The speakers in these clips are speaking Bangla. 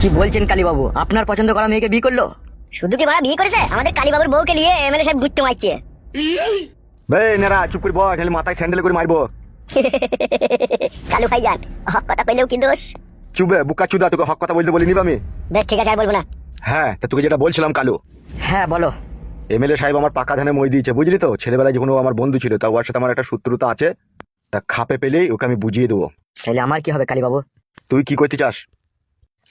কি বলছেন কালীবাবু, আপনার পছন্দ করা মেয়েকে বিয়ে করলো? শুধু কি মারা বিয়ে করেছে, আমাদের কালীবাবুর বউকে নিয়ে এমএলএ সাহেব ঘুরতে মারছে। নেরা চুপ করে বল, খালি মাথায় স্যান্ডেল করে মারবো। কালু ভাইজান, হক কথা পেলেও কি দোষ? চুপে বুকা চুদা, তোকে হক কথা বলতে বলিনি আমি। বেশ ঠিক আছে, আর বলবো না। হ্যাঁ, তা তোকে যেটা বলছিলাম কালু, হ্যাঁ বলো। এমএলএ সাহেব আমার পাকা ধানে মই দিয়েছে, বুঝলি তো। ছেলেবেলায় যখন ও আমার বন্ধু ছিল, তা ওর সাথে আমার একটা শত্রুতা আছে, তা খাপে পেলেই ওকে আমি বুঝিয়ে দেবো। তাহলে আমার কি হবে কালীবাবু? তুই কি করতে চাস?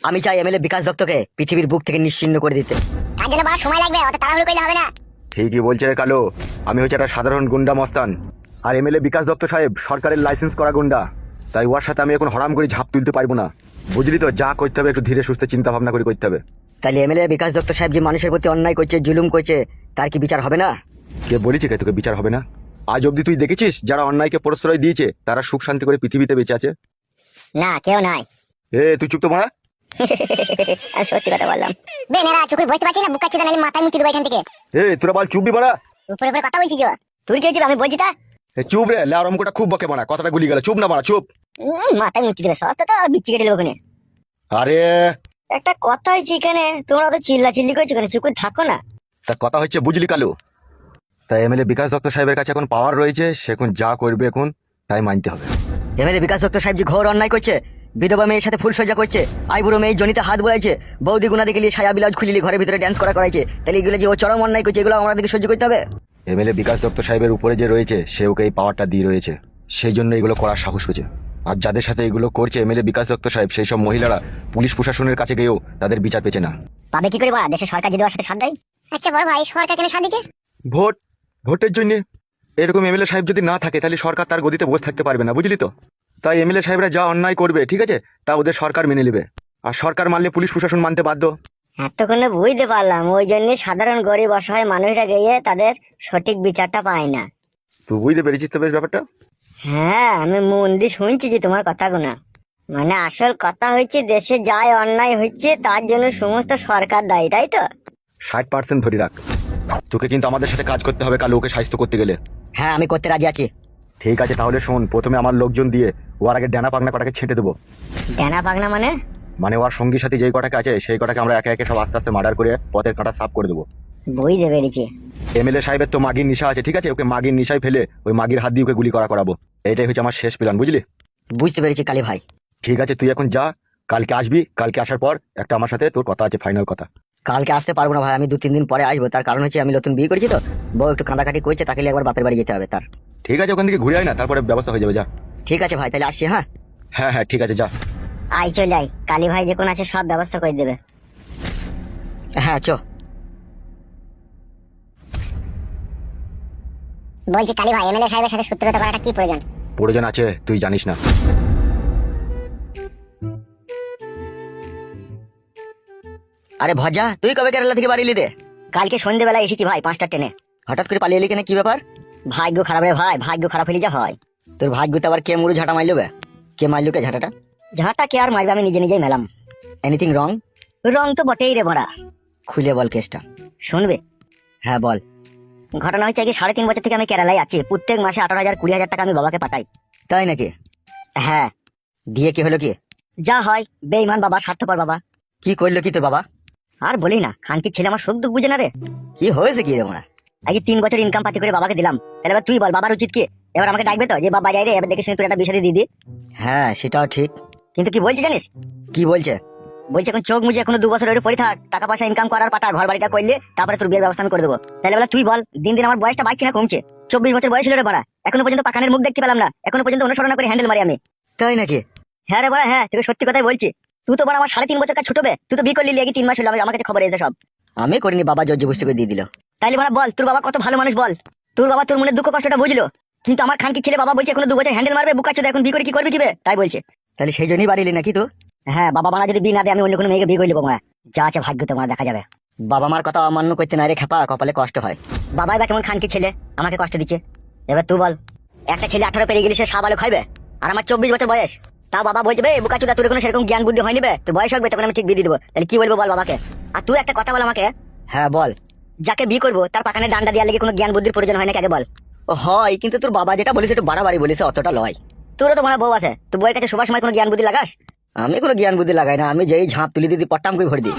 আমি চাই এমএলএ বিকাশ দত্তকে পৃথিবীর বুক থেকে নিশ্চিহ্ন করে দিতে। তার জন্য বড় সময় লাগবে, অত তাড়াহুড়ো করলে হবে না। ঠিকই বলছে রে কালু, আমি হচ্ছে একটা সাধারণ গুন্ডা মস্তান, আর এমএলএ বিকাশ দত্ত সাহেব সরকারের লাইসেন্স করা গুন্ডা। তাই ওর সাথে আমি এখন হরাম করে ঝাঁপ তুলতে পারবো না, বুঝলি তো। যা করতে হবে একটু ধীরে সুস্থে চিন্তা ভাবনা করে করতে হবে। তাহলে এমএলএ বিকাশ দত্ত সাহেব যে মানুষের প্রতি অন্যায় করছে, জুলুম করছে, তার কি বিচার হবে না? কে বলেছে কে তোকে বিচার হবে না? আজ অব্দি তুই দেখেছিস যারা অন্যায়কে প্রশ্রয় দিয়েছে তারা সুখ শান্তি করে পৃথিবীতে বেঁচে আছে? না, কেউ নাই। তুই চুপ তো মারা। আমি সত্যি কথা বললাম। বেনেরা চোখে বুঝতে পারছি না, বুকা চুদা নালে মাথায় মুতি দেবো এখান থেকে। তোরা বল চুপবি মারা। উপরে উপরে কথা বলছি যে তুই কি হয়েছিল আমি বলছি তা। চুপ রে, ল্যারম কোটা খুব বকে মারা, কথাটা গুলি গেল। চুপ না মারা, চুপ। মাথায় মুতি দেবে, সস্তা তো বিচ্ছি কেটে দেবো ওখানে। আরে একটা কথা হয়েছে এখানে, তোমরা তো চিল্লা চিল্লি করছো কেন? চুপ করে থাকো না। তা কথা হচ্ছে বুঝলি কালু, তাই এমএলএ বিকাশ দত্ত সাহেবের কাছে এখন পাওয়ার রয়েছে, সে এখন যা করবে এখন তাই মানতে হবে। এমএলএ বিকাশ দত্ত সাহেব যে ঘোর অন্যায় করছে, বিধবা মেয়ের সাথে ফুলসজ্জা করছে, আইবুড়ো মেয়ে জনিতে হাত বোলাইছে, বৌদি গুনাদিকে নিয়ে সায়া বিলাজ খুলিলি ঘরের ভিতরে ড্যান্স করাইছে, তাহলে এগুলো যে ও চরম অন্যায় করছে, এগুলো আমাদেরকে সহ্য করতে হবে? এমএলএ বিকাশ দত্ত সাহেবের উপরে যে রয়েছে সে ওকে এই পাওয়ারটা দিয়ে রয়েছে, সেই জন্য এগুলো করার সাহস পেয়েছে। আর যাদের সাথে এগুলো করছে এমএলএ বিকাশ দত্ত সাহেব, সেই সব মহিলারা পুলিশ প্রশাসনের কাছে গিয়েও তাদের বিচার পেয়েছে না। পাবে কি করে বলা, দেশের সরকার যদি ওর সাথে সাথ দেয়? আচ্ছা বড় ভাই, সরকার কেন সাথ দিচ্ছে? ভোটের জন্য। এরকম এমএলএ সাহেব যদি না থাকে তাহলে সরকার তার গদিতে বসে থাকতে পারবে না, বুঝলি তো। তাই এমএলএ সাহেবরা যা অন্যায় করবে, ঠিক আছে, তা ওদের সরকার মেনে নেবে, আর সরকার মানলে পুলিশ প্রশাসন মানতে বাধ্য। এতক্ষণে বুঝতে পারলাম, ওই জন্য সাধারণ গরিব অসহায় মানুষরা গিয়ে তাদের সঠিক বিচারটা পায় না। তুই বুঝতে পেরেছিস তো বেশ ব্যাপারটা? হ্যাঁ, আমি মন দিয়ে শুনছি যে তোমার কথাগুলো। মানে আসল কথা হচ্ছে, দেশে যাই অন্যায় হচ্ছে তার জন্য সমস্ত সরকার দায়ী, তাই তো? 60% ধরে রাখ। তোকে কিন্তু আমাদের সাথে কাজ করতে হবে কাল, ওকে সাহায্য করতে গেলে। হ্যাঁ, আমি করতে রাজি আছি। ঠিক আছে, তাহলে শোন, প্রথমে আমার লোকজন দিয়ে ওর আগে ডানা পাগনা কটাকে ছেঁটে দেবো। ডানা পাগনা মানে? মানে ওর সঙ্গী সাথী যেই কটাকে আছে সেই কটাকে আমরা একে একে সব আস্তে আস্তে মার্ডার করে পথের কাঁটা সাফ করে দেবো। বুঝতে পেরেছি। এমএলএ সাহেবের তো মাগির নিশা আছে, ঠিক আছে, ওকে মাগির নিশায় ফেলে ওই মাগির হাত দিয়ে ওকে গুলি করাবো। এটাই হচ্ছে আমার শেষ প্ল্যান, বুঝলি? বুঝতে পেরেছি কালী ভাই। ঠিক আছে, তুই এখন যা, কালকে আসবি। কালকে আসার পর একটা আমার সাথে তোর কথা আছে, ফাইনাল কথা। কালকে আসতে পারবো না ভাই, আমি 2-3 দিন পরে আসবো। তার কারণ হচ্ছে আমি নতুন বিয়ে করেছি তো, বউ একটু কাঁদাকাটি করছে, তাকে নিয়ে একবার বাপের বাড়ি যেতে হবে তার। ঠিক আছে, ওখান থেকে ঘুরে আয় না, তারপরে ব্যবস্থা হয়ে যাবে, যা। ঠিক আছে ভাই, তাহলে আসছি। হ্যাঁ হ্যাঁ হ্যাঁ, ঠিক আছে, যা। আই চলে আই, কালী ভাই যে কোন আছে সব ব্যবস্থা করে দেবে। হ্যাঁ চো। বলছি কালী ভাই, এমএলএ সাহেবের সাথে সূত্রতা করাটা কি প্রয়োজন? প্রয়োজন আছে, তুই জানিস না। আরে ভজা, তুই কবে কেরালা থেকে বাড়ি এলি রে? কালকে সন্ধ্যেবেলা এসেছি ভাই, 5টা ট্রেনে। হঠাৎ করে পালিয়ে এলি কেন, কি ব্যাপার? ভাগ্য খারাপ রে ভাই, ভাগ্য খারাপ হলে যা হয়। তোর ভাগ্যতে আবার কে মুড়ু ঝাঁটা মারলো বে? কে মারলো কে ঝাঁটাটা? ঝাঁটা কে আর মারবে, আমি নিজে নিজেই মেলাম। Anything wrong? রং তো বটেই রে বড়া। খুলে বল কেসটা। শুনবে? হ্যাঁ বল। ঘটনা হচ্ছে কি, 3.5 বছর থেকে আমি কেরালায় আছি। প্রত্যেক মাসে 18,000-20,000 টাকা আমি বাবাকে পাঠাই। তাই নাকি? হ্যাঁ। দিয়ে কি হলো কি? যা হয়, বেঈমান বাবা, স্বার্থপর বাবা। কি করলো কি তোর বাবা? আর বলি না, খানকির ছেলে আমার সুখ দুঃখ বুঝে না রে। কি হয়েছে কি রে মোরা? আগে 3 বছর ইনকাম পাতি করে বাবাকে দিলাম, তাহলে এবার তুই বল বাবার উচিত কি? এবার আমাকে ডাকবে তো যে বাবা যাই রে, এবার দেখে শুনে তোর একটা বিষয় দিয়ে দি। হ্যাঁ সেটাও ঠিক। কিন্তু কি বলছে জানিস? কি বলছে? বলছে এখন চোখ মুজে এখনো 2 বছর ওরে পড়ে থাক, টাকা পয়সা ইনকাম করার পাটা, ঘর বাড়িটা করলে তারপরে তোর বিয়ের ব্যবস্থা আমি করে দেবো। তাহলে বলে তুই বল, দিন দিন আমার বয়সটা বাড়ছে না কমছে? 24 বছর বয়স ছিল রে বড়া, এখনো পর্যন্ত পাকানের মুখ দেখতে পেলাম না, এখনো পর্যন্ত অনুসরণ করে হ্যান্ডেল মারি আমি। তাই নাকি? হ্যাঁ রে বড়া, হ্যাঁ, তোকে সত্যি কথাই বলছি। তুই তো বড় আমার 3.5 বছর কাছে ছোটবে, তুই তো বিয়ে করলি আগে 3 মাস হলো, আমার কাছে খবর এসে সব। আমি করিনি, বাবা জোর জবরদস্তি করে দিয়ে দিল। তাইলে বড়া বল, তোর বাবা কত ভালো মানুষ বল। তোর বাবা তোর মনে দুঃখ কষ্টটা বুঝলো, কিন্তু আমার খানকি ছেলে বাবা বলছে এখনো 2 বছর হ্যান্ডেল মারবে, বুকা চোদা, এখন বিয়ে করে কি করবে কি বে? তাই বলছে। তাহলে সেই জন্যই বাড়ি এলি নাকি তো? হ্যাঁ, বাবা মারা যদি বিয়ে না দেয় আমি অন্য কোনো মেয়েকে বিয়ে করে নেবো। যা আছে ভাগ্য তোমার দেখা যাবে। বাবা মার কথা অমান্য করতে নাই রে খেপা, কপালে কষ্ট হয়। বাবাই বা কেমন খানকি ছেলে, আমাকে কষ্ট দিচ্ছে। এবার তুই বল, একটা ছেলে 18 পেরিয়ে গেলে সে সাবালক খাইবে, আর আমার 24 বছর বয়স। তা বাবা বলছে বে বুকা চোদা, তোর কোনো সেরকম জ্ঞান বুদ্ধি হয়নি বে, তোর বয়স হবে তখন আমি ঠিক বিয়ে দিয়ে দেবো। তাহলে কি বলবো বল বাবাকে? আর তুই একটা কথা বল আমাকে। হ্যাঁ বল। যাকে বিয়ে করবো তার পাকানে ডান্ডা দেওয়ার লেগে কোনো জ্ঞান বুদ্ধির প্রয়োজন হয় না, আগে বল। ও হয়, কিন্তু তোর বাবা যেটা বলেছে একটু বাড়াবাড়ি বলেছে, অতটা লয়। তোরও তো মনে বউ আছে, তুই বউয়ের কাছে সবার সময় কোনো জ্ঞান বুদ্ধি লাগাস? আমি কোনো জ্ঞান বুদ্ধি লাগাই না, আমি যেই ঝাঁপ তুলি দিদি পট্টাম করে ভরে দিই।